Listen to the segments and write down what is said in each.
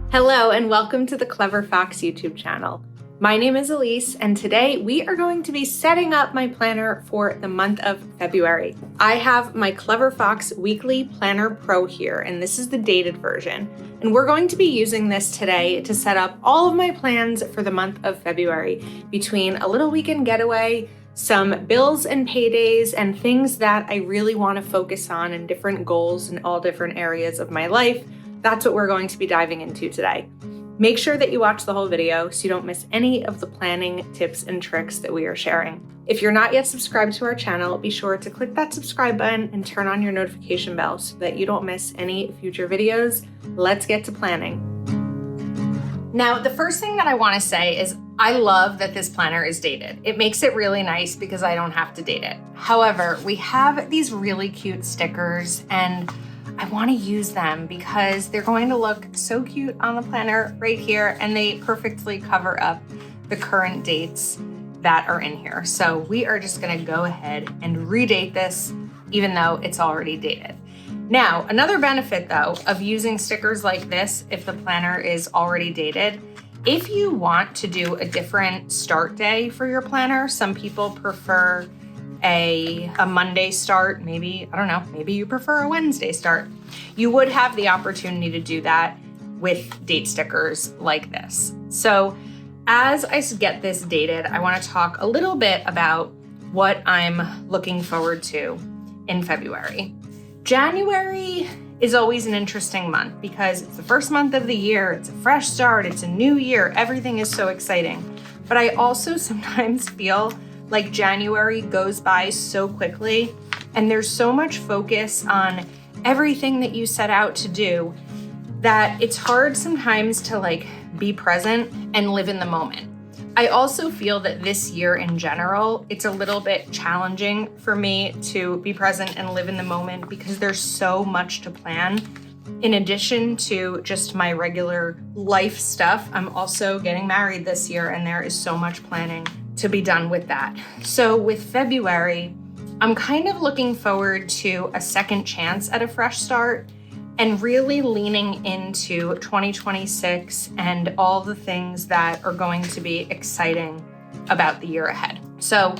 Hello and welcome to the Clever Fox YouTube channel. My name is Ilysse and today we are going to be setting up my planner for the month of February. I have my Clever Fox Weekly Planner Pro here and this is the dated version. And we're going to be using this today to set up all of my plans for the month of February between a little weekend getaway, some bills and paydays, and things that I really want to focus on and different goals in all different areas of my life. That's what we're going to be diving into today. Make sure that you watch the whole video so you don't miss any of the planning tips and tricks that we are sharing. If you're not yet subscribed to our channel, be sure to click that subscribe button and turn on your notification bell so that you don't miss any future videos. Let's get to planning. Now, the first thing that I want to say is I love that this planner is dated. It makes it really nice because I don't have to date it. However, we have these really cute stickers and I want to use them because they're going to look so cute on the planner right here and they perfectly cover up the current dates that are in here. So we are just going to go ahead and redate this even though it's already dated. Now, another benefit though of using stickers like this if the planner is already dated, if you want to do a different start day for your planner, some people prefer a Monday start, maybe, I don't know, maybe you prefer a Wednesday start. You would have the opportunity to do that with date stickers like this. So as I get this dated, I want to talk a little bit about what I'm looking forward to in February. January is always an interesting month because it's the first month of the year, it's a fresh start, it's a new year, everything is so exciting. But I also sometimes feel like January goes by so quickly and there's so much focus on everything that you set out to do that it's hard sometimes to be present and live in the moment. I also feel that this year in general, it's a little bit challenging for me to be present and live in the moment because there's so much to plan. In addition to just my regular life stuff, I'm also getting married this year and there is so much planning to be done with that. So with February, I'm kind of looking forward to a second chance at a fresh start and really leaning into 2026 and all the things that are going to be exciting about the year ahead. So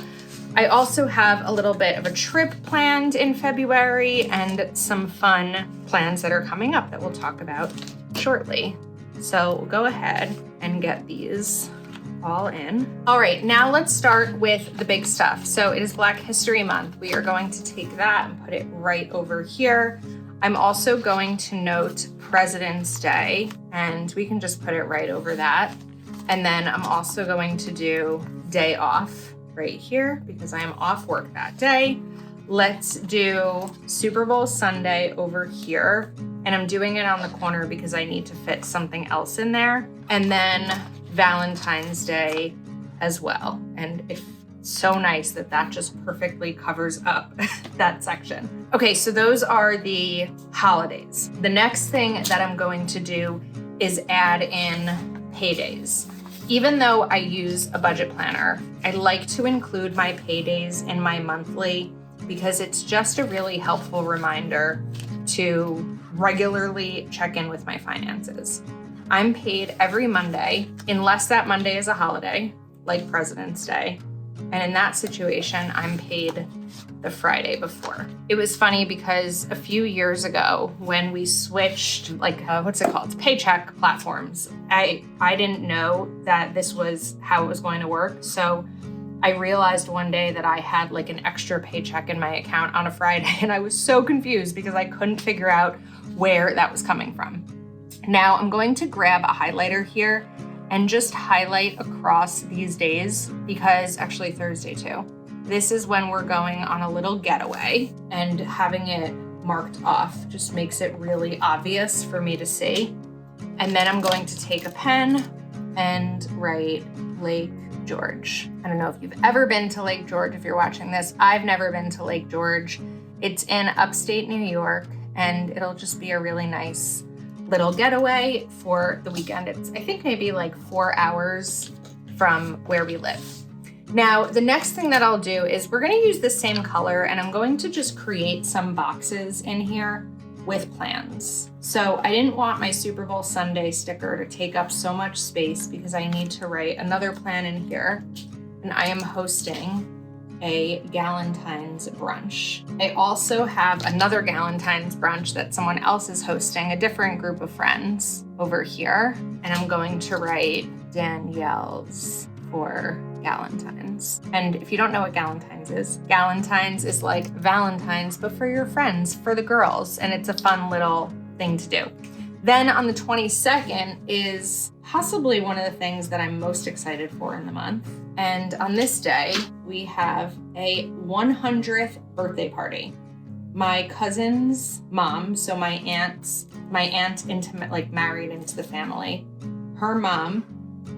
I also have a little bit of a trip planned in February and some fun plans that are coming up that we'll talk about shortly. So we'll go ahead and get these all in. All right, now let's start with the big stuff. So it is Black History Month. We are going to take that and put it right over here. I'm also going to note President's Day, and we can just put it right over that. And then I'm also going to do day off right here because I am off work that day. Let's do Super Bowl Sunday over here. And I'm doing it on the corner because I need to fit something else in there. And then Valentine's Day as well. And it's so nice that that just perfectly covers up that section. Okay, so those are the holidays. The next thing that I'm going to do is add in paydays. Even though I use a budget planner, I like to include my paydays in my monthly because it's just a really helpful reminder to regularly check in with my finances. I'm paid every Monday, unless that Monday is a holiday, like President's Day. And in that situation, I'm paid the Friday before. It was funny because a few years ago when we switched, paycheck platforms, I didn't know that this was how it was going to work. So I realized one day that I had an extra paycheck in my account on a Friday and I was so confused because I couldn't figure out where that was coming from. Now I'm going to grab a highlighter here and just highlight across these days because actually Thursday too. This is when we're going on a little getaway and having it marked off just makes it really obvious for me to see. And then I'm going to take a pen and write Lake George. I don't know if you've ever been to Lake George if you're watching this. I've never been to Lake George. It's in upstate New York and it'll just be a really nice little getaway for the weekend. It's, I think, maybe 4 hours from where we live. Now, the next thing that I'll do is we're going to use the same color and I'm going to just create some boxes in here with plans. So I didn't want my Super Bowl Sunday sticker to take up so much space because I need to write another plan in here. And I am hosting a Galentine's brunch. I also have another Galentine's brunch that someone else is hosting, a different group of friends over here. And I'm going to write Danielle's for Galentine's. And if you don't know what Galentine's is like Valentine's, but for your friends, for the girls. And it's a fun little thing to do. Then on the 22nd is possibly one of the things that I'm most excited for in the month. And on this day, we have a 100th birthday party. My cousin's mom, so my aunt intimate, like married into the family, her mom,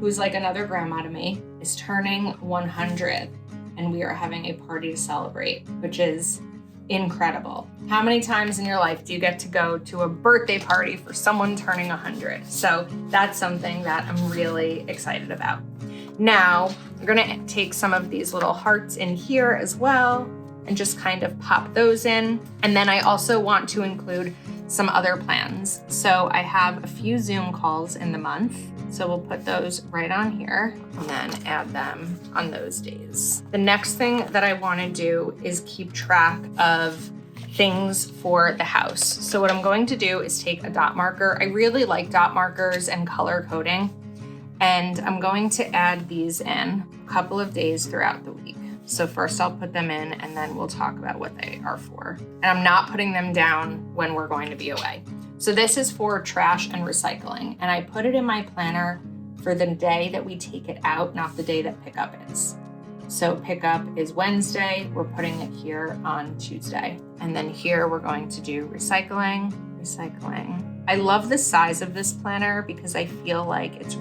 who's like another grandma to me, is turning 100, and we are having a party to celebrate, which is incredible. How many times in your life do you get to go to a birthday party for someone turning 100? So that's something that I'm really excited about. Now, we're gonna take some of these little hearts in here as well and just kind of pop those in. And then I also want to include some other plans. So I have a few Zoom calls in the month. So we'll put those right on here and then add them on those days. The next thing that I want to do is keep track of things for the house. So what I'm going to do is take a dot marker. I really like dot markers and color coding. And I'm going to add these in a couple of days throughout the week. So first I'll put them in and then we'll talk about what they are for. And I'm not putting them down when we're going to be away. So this is for trash and recycling. And I put it in my planner for the day that we take it out, not the day that pickup is. So pickup is Wednesday, we're putting it here on Tuesday. And then here we're going to do recycling. I love the size of this planner because I feel like it's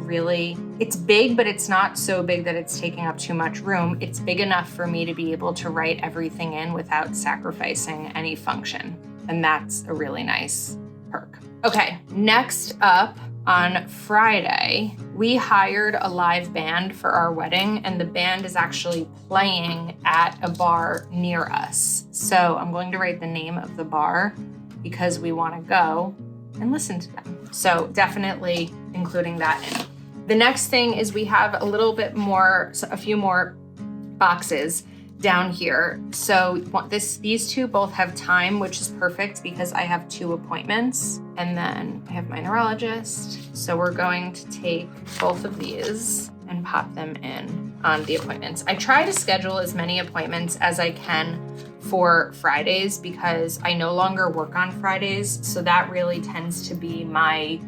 big, but it's not so big that it's taking up too much room. It's big enough for me to be able to write everything in without sacrificing any function. And that's a really nice perk. Okay, next up on Friday, we hired a live band for our wedding, and the band is actually playing at a bar near us. So I'm going to write the name of the bar because we want to go and listen to them. So definitely including that in. The next thing is we have a few more boxes down here. So these two both have time, which is perfect because I have 2 appointments, and then I have my neurologist. So we're going to take both of these and pop them in on the appointments. I try to schedule as many appointments as I can for Fridays because I no longer work on Fridays. So that really tends to be my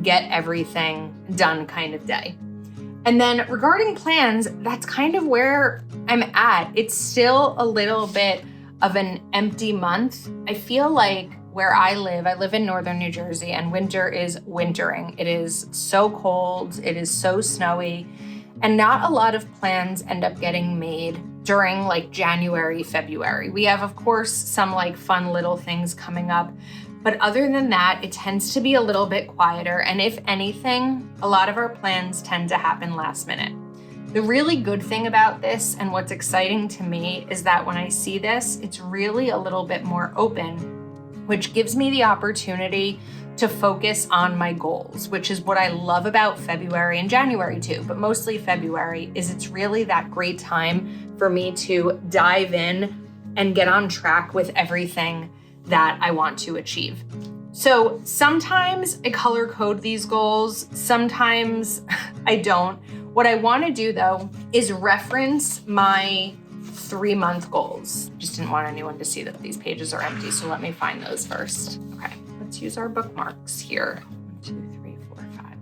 get everything done kind of day. And then regarding plans, that's kind of where I'm at. It's still a little bit of an empty month. I feel like where I live in northern New Jersey, and winter is wintering. It is so cold, it is so snowy, and not a lot of plans end up getting made during January, February. We have, of course, some fun little things coming up. But other than that, it tends to be a little bit quieter. And if anything, a lot of our plans tend to happen last minute. The really good thing about this and what's exciting to me is that when I see this, it's really a little bit more open, which gives me the opportunity to focus on my goals, which is what I love about February and January too, but mostly February is it's really that great time for me to dive in and get on track with everything that I want to achieve. So sometimes I color code these goals, sometimes I don't. What I want to do though is reference my 3-month goals. Just didn't want anyone to see that these pages are empty, so let me find those first. Okay, let's use our bookmarks here. 1, 2, 3, 4, 5.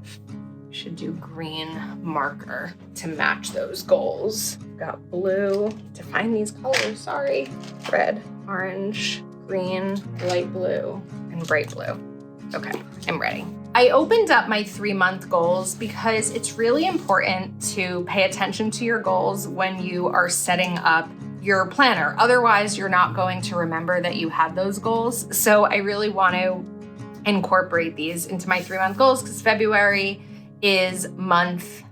Should do green marker to match those goals. Got blue to find these colors, sorry. Red, orange, green, light blue, and bright blue. Okay, I'm ready. I opened up my 3-month goals because it's really important to pay attention to your goals when you are setting up your planner. Otherwise, you're not going to remember that you had those goals. So I really want to incorporate these into my 3-month goals because February is month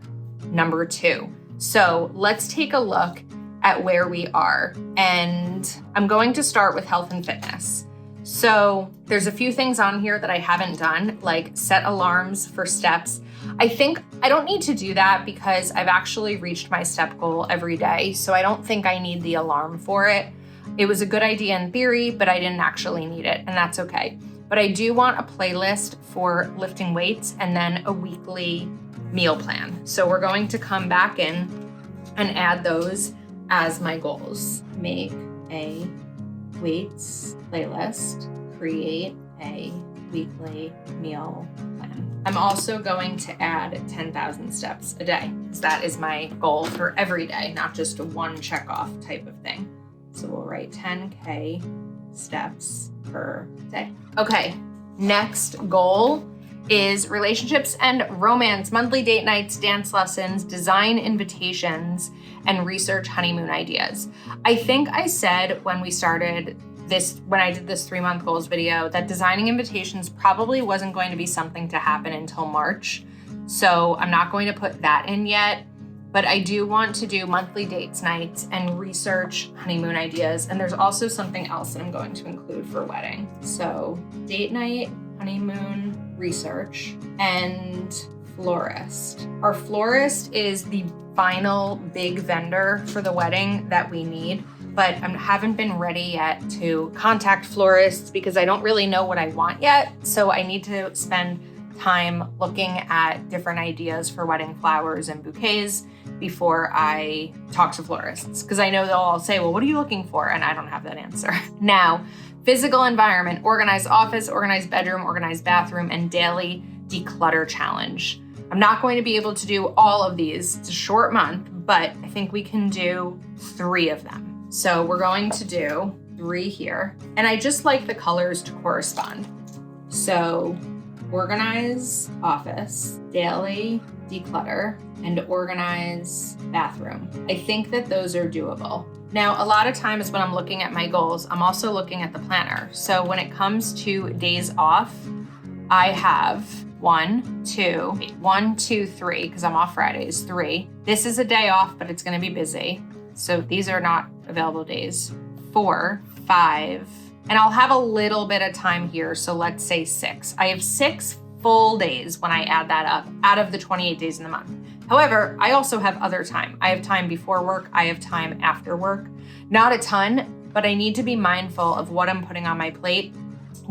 number 2. So let's take a look at where we are. And I'm going to start with health and fitness. So there's a few things on here that I haven't done, like set alarms for steps. I think I don't need to do that because I've actually reached my step goal every day. So I don't think I need the alarm for it. It was a good idea in theory, but I didn't actually need it, and that's okay. But I do want a playlist for lifting weights and then a weekly meal plan. So we're going to come back in and add those as my goals. Make a weights playlist, create a weekly meal plan. I'm also going to add 10,000 steps a day, because that is my goal for every day, not just a one check off type of thing. So we'll write 10K steps per day. Okay, next goal is relationships and romance, monthly date nights, dance lessons, design invitations, and research honeymoon ideas. I think I said when we started this, when I did this 3-month goals video, that designing invitations probably wasn't going to be something to happen until March. So I'm not going to put that in yet, but I do want to do monthly dates nights and research honeymoon ideas. And there's also something else that I'm going to include for wedding. So date night, honeymoon, research, and florist. Our florist is the final big vendor for the wedding that we need, but I haven't been ready yet to contact florists because I don't really know what I want yet. So I need to spend time looking at different ideas for wedding flowers and bouquets before I talk to florists, because I know they'll all say, well, what are you looking for? And I don't have that answer. Now, physical environment, organized office, organized bedroom, organized bathroom, and daily declutter challenge. I'm not going to be able to do all of these. It's a short month, but I think we can do 3 of them. So we're going to do 3 here. And I just like the colors to correspond. So organize office, daily declutter, and organize bathroom. I think that those are doable. Now, a lot of times when I'm looking at my goals, I'm also looking at the planner. So when it comes to days off, I have 1, 2, 3, because I'm off Fridays, 3. This is a day off, but it's going to be busy. So these are not available days. 4, 5, and I'll have a little bit of time here. So let's say 6. I have 6 full days when I add that up out of the 28 days in the month. However, I also have other time. I have time before work. I have time after work. Not a ton, but I need to be mindful of what I'm putting on my plate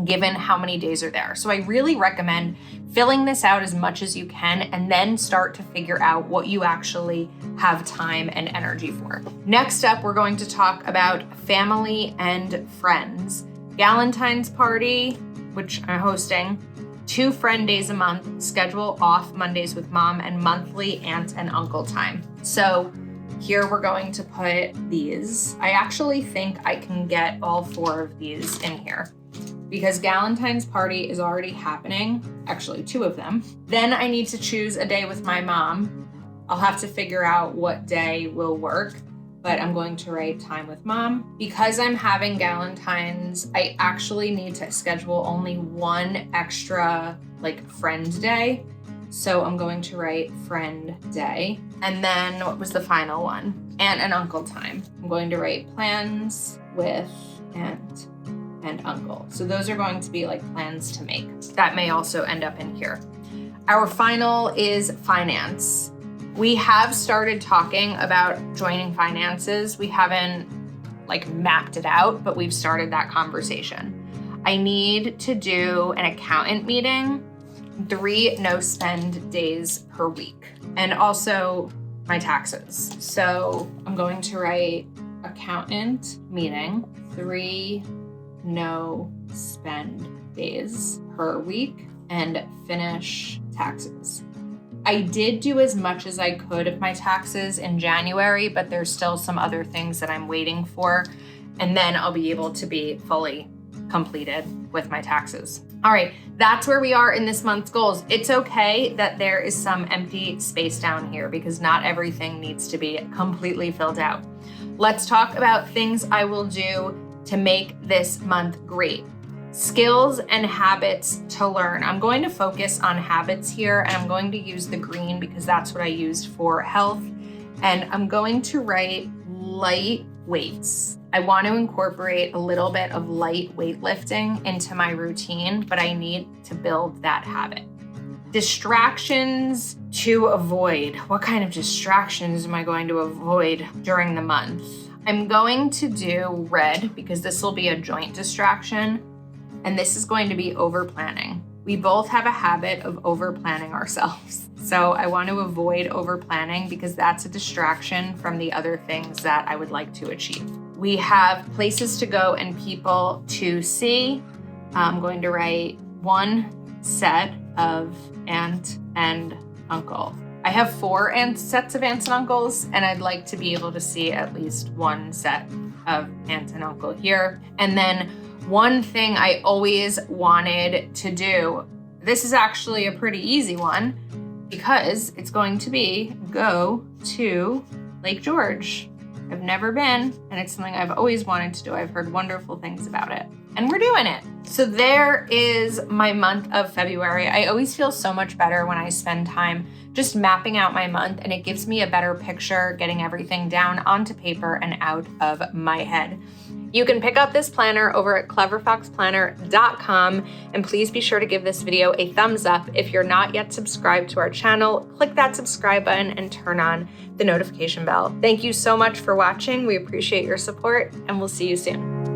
given how many days are there. So I really recommend filling this out as much as you can and then start to figure out what you actually have time and energy for. Next up, we're going to talk about family and friends. Galentine's party, which I'm hosting, 2 friend days a month, schedule off Mondays with mom, and monthly aunt and uncle time. So here we're going to put these. I actually think I can get all 4 of these in here because Galentine's party is already happening, actually 2 of them. Then I need to choose a day with my mom. I'll have to figure out what day will work, but I'm going to write time with mom. Because I'm having Galentine's, I actually need to schedule only 1 extra friend day. So I'm going to write friend day. And then what was the final one? Aunt and uncle time. I'm going to write plans with aunt and uncle. So those are going to be plans to make. That may also end up in here. Our final is finance. We have started talking about joining finances. We haven't mapped it out, but we've started that conversation. I need to do an accountant meeting, 3 no spend days per week, and also my taxes. So I'm going to write accountant meeting, 3 no spend days per week, and finish taxes. I did do as much as I could of my taxes in January, but there's still some other things that I'm waiting for, and then I'll be able to be fully completed with my taxes. All right, that's where we are in this month's goals. It's okay that there is some empty space down here because not everything needs to be completely filled out. Let's talk about things I will do to make this month great. Skills and habits to learn. I'm going to focus on habits here, and I'm going to use the green because that's what I used for health. And I'm going to write light weights. I want to incorporate a little bit of light weightlifting into my routine, but I need to build that habit. Distractions to avoid. What kind of distractions am I going to avoid during the month? I'm going to do red because this will be a joint distraction, and this is going to be over planning. We both have a habit of over planning ourselves. So I want to avoid over planning because that's a distraction from the other things that I would like to achieve. We have places to go and people to see. I'm going to write one set of aunt and uncle. I have 4 sets of aunts and uncles, and I'd like to be able to see at least one set of aunt and uncle here. And then one thing I always wanted to do, this is actually a pretty easy one because it's going to be go to Lake George. I've never been, and it's something I've always wanted to do. I've heard wonderful things about it, and we're doing it. So there is my month of February. I always feel so much better when I spend time just mapping out my month, and it gives me a better picture, getting everything down onto paper and out of my head. You can pick up this planner over at cleverfoxplanner.com, and please be sure to give this video a thumbs up. If you're not yet subscribed to our channel, click that subscribe button and turn on the notification bell. Thank you so much for watching. We appreciate your support, and we'll see you soon.